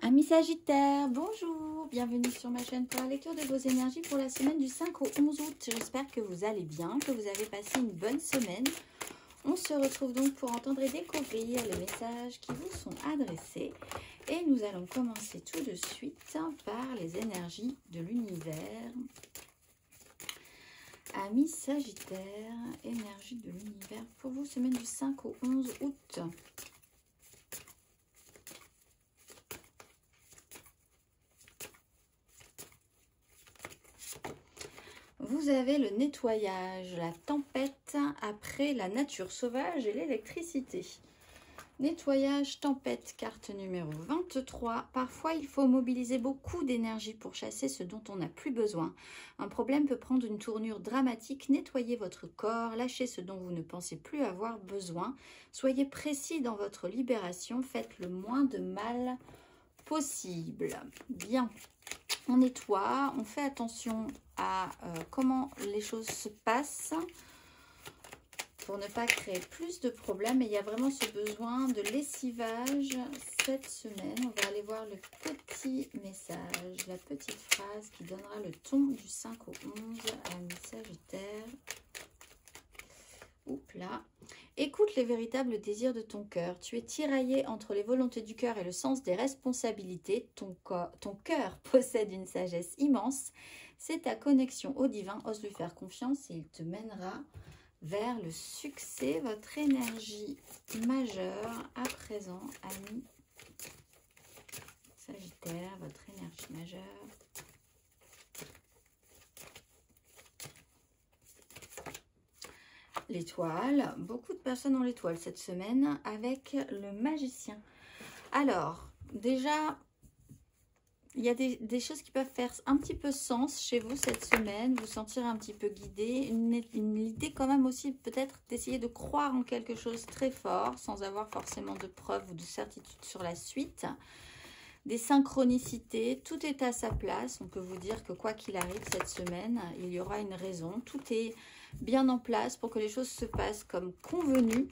Amis Sagittaires, bonjour, bienvenue sur ma chaîne pour la lecture de vos énergies pour la semaine du 5 au 11 août. J'espère que vous allez bien, que vous avez passé une bonne semaine. On se retrouve donc pour entendre et découvrir les messages qui vous sont adressés. Et nous allons commencer tout de suite par les énergies de l'univers. Amis Sagittaires, énergie de l'univers pour vous, semaine du 5 au 11 août. Vous avez le nettoyage, la tempête après la nature sauvage et l'électricité. Nettoyage, tempête, carte numéro 23. Parfois, il faut mobiliser beaucoup d'énergie pour chasser ce dont on n'a plus besoin. Un problème peut prendre une tournure dramatique. Nettoyez votre corps, lâchez ce dont vous ne pensez plus avoir besoin. Soyez précis dans votre libération, faites le moins de mal possible. Bien. On nettoie, on fait attention à comment les choses se passent pour ne pas créer plus de problèmes. Et il y a vraiment ce besoin de lessivage cette semaine. On va aller voir le petit message, la petite phrase qui donnera le ton du 5 au 11 à Amis Sagittaire. Oups là. Écoute les véritables désirs de ton cœur. Tu es tiraillé entre les volontés du cœur et le sens des responsabilités. Ton cœur possède une sagesse immense. C'est ta connexion au divin. Ose lui faire confiance et il te mènera vers le succès. Votre énergie majeure à présent, amis Sagittaire, votre énergie majeure. L'étoile, beaucoup de personnes ont l'étoile cette semaine avec le magicien. Alors, déjà, il y a des choses qui peuvent faire un petit peu sens chez vous cette semaine, vous sentir un petit peu guidé, une idée quand même aussi peut-être d'essayer de croire en quelque chose très fort sans avoir forcément de preuves ou de certitude sur la suite. Des synchronicités, tout est à sa place. On peut vous dire que quoi qu'il arrive cette semaine, il y aura une raison. Tout est bien en place pour que les choses se passent comme convenu.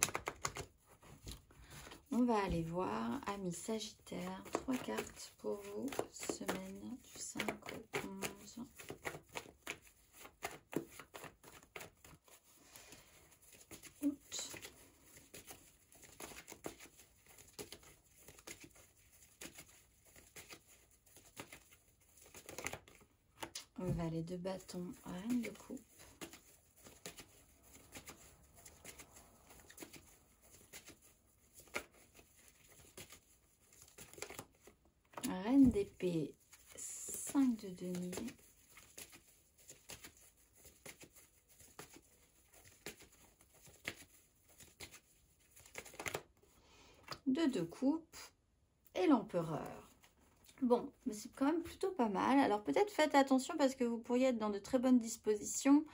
On va aller voir, amis Sagittaire, 3 cartes pour vous, semaine du 5 au 11. Août. Valet de bâton, reine de coupe. Reine d'épée, 5 de denier. De coupe et l'empereur. Bon, mais c'est quand même plutôt pas mal. Alors peut-être faites attention parce que vous pourriez être dans de très bonnes dispositions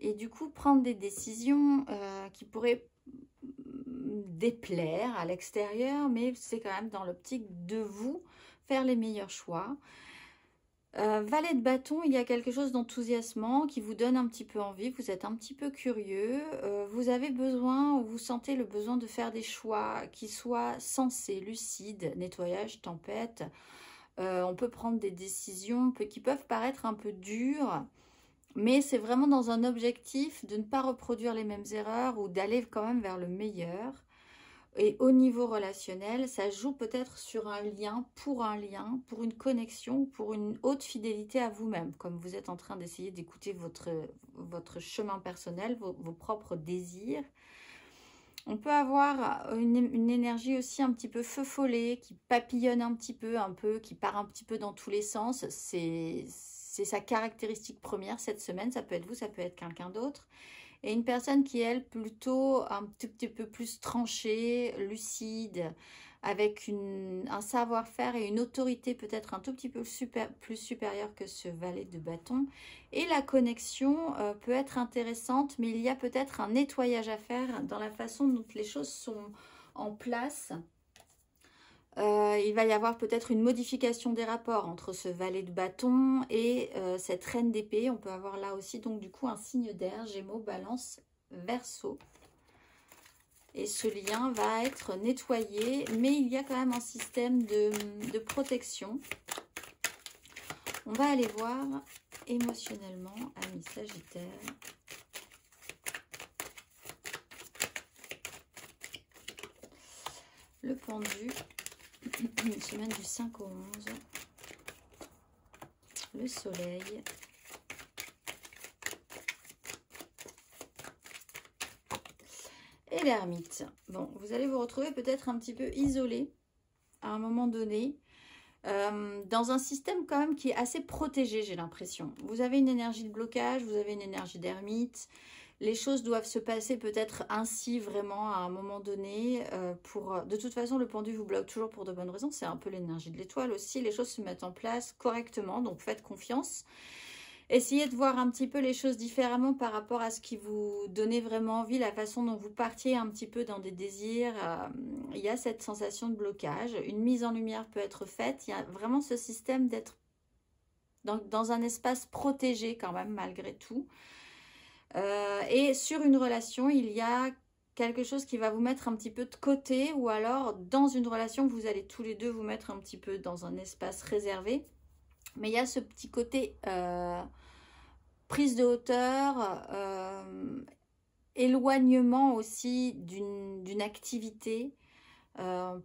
et du coup prendre des décisions qui pourraient déplaire à l'extérieur, mais c'est quand même dans l'optique de vous faire les meilleurs choix. Valet de bâton, il y a quelque chose d'enthousiasmant qui vous donne un petit peu envie, vous êtes un petit peu curieux, vous avez besoin, ou vous sentez le besoin de faire des choix qui soient sensés, lucides, nettoyage, tempête. On peut prendre des décisions qui peuvent paraître un peu dures, mais c'est vraiment dans un objectif de ne pas reproduire les mêmes erreurs ou d'aller quand même vers le meilleur. Et au niveau relationnel, ça joue peut-être sur un lien, pour une connexion, pour une haute fidélité à vous-même, comme vous êtes en train d'essayer d'écouter votre chemin personnel, vos propres désirs. On peut avoir une énergie aussi un petit peu feu follet, qui papillonne un petit peu, qui part un petit peu dans tous les sens. C'est sa caractéristique première cette semaine, ça peut être vous, ça peut être quelqu'un d'autre. Et une personne qui, elle, plutôt un tout petit peu plus tranchée, lucide, avec un savoir-faire et une autorité peut-être un tout petit peu plus supérieure que ce valet de bâton. Et la connexion peut être intéressante, mais il y a peut-être un nettoyage à faire dans la façon dont les choses sont en place. Il va y avoir peut-être une modification des rapports entre ce valet de bâton et cette reine d'épée. On peut avoir là aussi donc du coup un signe d'air, Gémeaux, Balance, Verseau. Et ce lien va être nettoyé, mais il y a quand même un système de protection. On va aller voir émotionnellement, amis Sagittaire. Le pendu, une semaine du 5 au 11. Le soleil. Et l'ermite. Bon, vous allez vous retrouver peut-être un petit peu isolé à un moment donné. Dans un système quand même qui est assez protégé, j'ai l'impression. Vous avez une énergie de blocage, vous avez une énergie d'ermite. Les choses doivent se passer peut-être ainsi vraiment à un moment donné. De toute façon, le pendu vous bloque toujours pour de bonnes raisons. C'est un peu l'énergie de l'étoile aussi. Les choses se mettent en place correctement, donc faites confiance. Essayez de voir un petit peu les choses différemment par rapport à ce qui vous donnait vraiment envie, la façon dont vous partiez un petit peu dans des désirs. Il y a cette sensation de blocage. Une mise en lumière peut être faite. Il y a vraiment ce système d'être dans un espace protégé quand même, malgré tout. Et sur une relation, il y a quelque chose qui va vous mettre un petit peu de côté, ou alors dans une relation, vous allez tous les deux vous mettre un petit peu dans un espace réservé. Mais il y a ce petit côté prise de hauteur, éloignement aussi d'une activité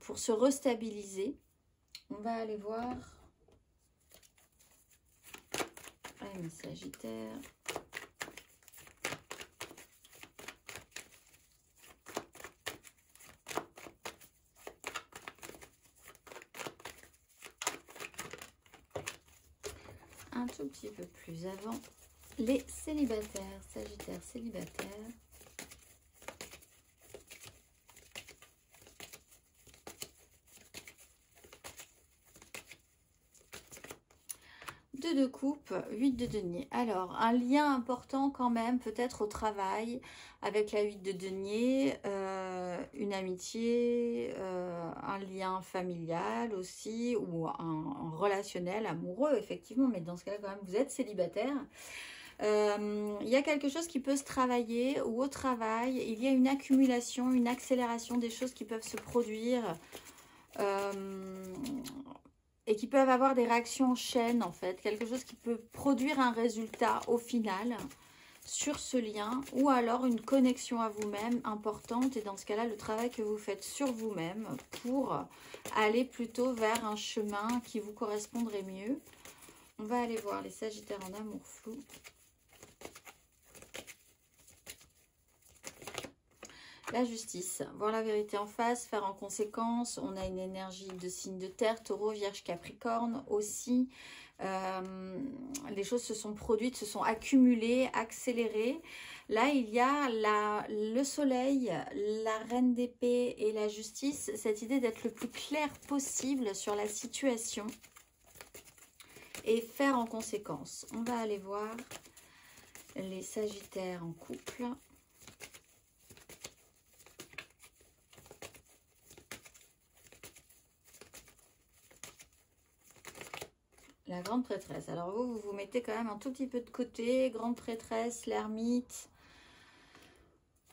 pour se restabiliser. On va aller voir. Allez, mes Sagittaires. Un tout petit peu plus avant, les célibataires, Sagittaire célibataire. Deux de coupe, 8 de denier. Alors, un lien important quand même, peut-être au travail, avec la 8 de denier, une amitié, un lien familial aussi, ou un relationnel, amoureux, effectivement, mais dans ce cas-là, quand même, vous êtes célibataire. Il y a quelque chose qui peut se travailler, ou au travail, il y a une accumulation, une accélération des choses qui peuvent se produire, et qui peuvent avoir des réactions en chaîne, en fait. Quelque chose qui peut produire un résultat au final sur ce lien, ou alors une connexion à vous-même importante. Et dans ce cas-là, le travail que vous faites sur vous-même pour aller plutôt vers un chemin qui vous correspondrait mieux. On va aller voir les Sagittaires en amour flou. La justice, voir la vérité en face, faire en conséquence. On a une énergie de signe de terre, taureau, vierge, capricorne aussi. Les choses se sont produites, se sont accumulées, accélérées. Là, il y a le soleil, la reine d'épée et la justice. Cette idée d'être le plus clair possible sur la situation et faire en conséquence. On va aller voir les Sagittaires en couple. La grande prêtresse. Alors vous vous mettez quand même un tout petit peu de côté. Grande prêtresse, l'ermite.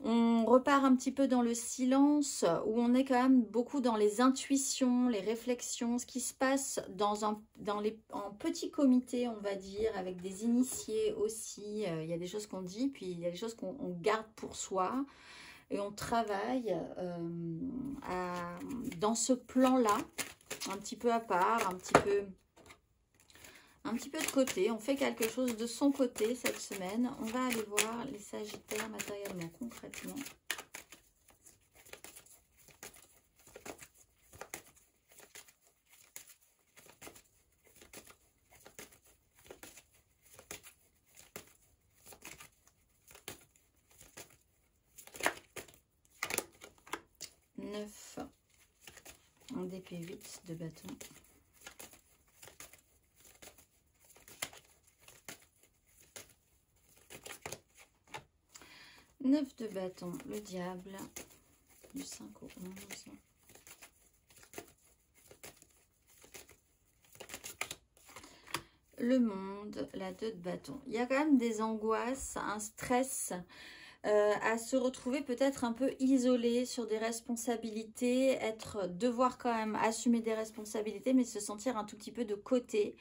On repart un petit peu dans le silence, où on est quand même beaucoup dans les intuitions, les réflexions, ce qui se passe en petit comité, on va dire, avec des initiés aussi. Il y a des choses qu'on dit, puis il y a des choses qu'on garde pour soi. Et on travaille dans ce plan-là, un petit peu à part, un petit peu de côté. On fait quelque chose de son côté cette semaine. On va aller voir les Sagittaires matériellement, concrètement. En DP 8 de bâton. 9 de bâton, le diable, du 5 au 11. Le monde, la 2 de bâton. Il y a quand même des angoisses, un stress à se retrouver peut-être un peu isolé sur des responsabilités, devoir quand même assumer des responsabilités, mais se sentir un tout petit peu de côté.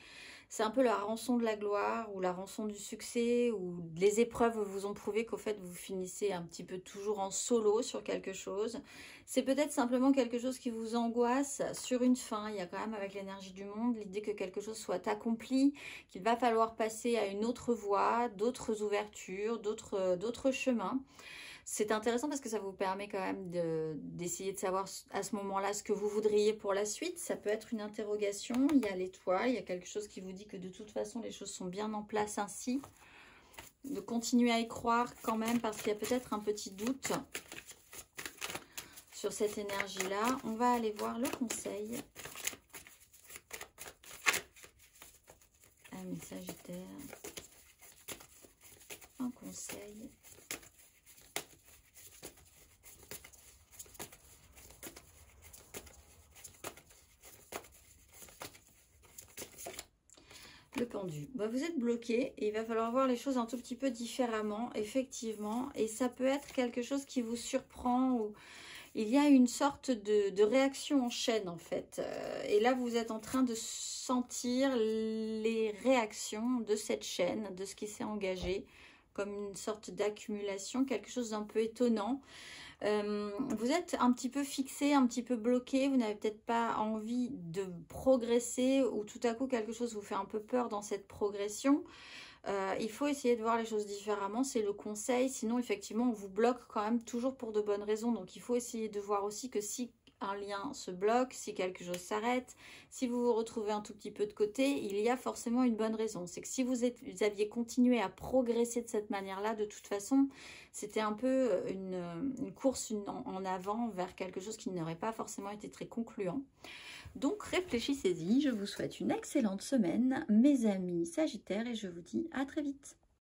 C'est un peu la rançon de la gloire ou la rançon du succès, ou les épreuves vous ont prouvé qu'au fait vous finissez un petit peu toujours en solo sur quelque chose. C'est peut-être simplement quelque chose qui vous angoisse sur une fin. Il y a quand même, avec l'énergie du monde, l'idée que quelque chose soit accompli, qu'il va falloir passer à une autre voie, d'autres ouvertures, d'autres chemins. C'est intéressant parce que ça vous permet quand même d'essayer de savoir à ce moment-là ce que vous voudriez pour la suite. Ça peut être une interrogation, il y a l'étoile, il y a quelque chose qui vous dit que de toute façon les choses sont bien en place ainsi. De continuer à y croire quand même parce qu'il y a peut-être un petit doute sur cette énergie-là. On va aller voir le conseil. Amis Sagittaire. Un conseil. Le pendu. Bah, vous êtes bloqué et il va falloir voir les choses un tout petit peu différemment, effectivement. Et ça peut être quelque chose qui vous surprend ou il y a une sorte de réaction en chaîne en fait. Et là, vous êtes en train de sentir les réactions de cette chaîne, de ce qui s'est engagé, comme une sorte d'accumulation, quelque chose d'un peu étonnant. Vous êtes un petit peu fixé, un petit peu bloqué, vous n'avez peut-être pas envie de progresser ou tout à coup quelque chose vous fait un peu peur dans cette progression. Il faut essayer de voir les choses différemment, c'est le conseil, sinon effectivement on vous bloque quand même toujours pour de bonnes raisons, donc il faut essayer de voir aussi que si un lien se bloque, si quelque chose s'arrête, si vous vous retrouvez un tout petit peu de côté, il y a forcément une bonne raison. C'est que si vous aviez continué à progresser de cette manière-là, de toute façon, c'était un peu une course en avant vers quelque chose qui n'aurait pas forcément été très concluant. Donc réfléchissez-y, je vous souhaite une excellente semaine, mes amis Sagittaires, et je vous dis à très vite.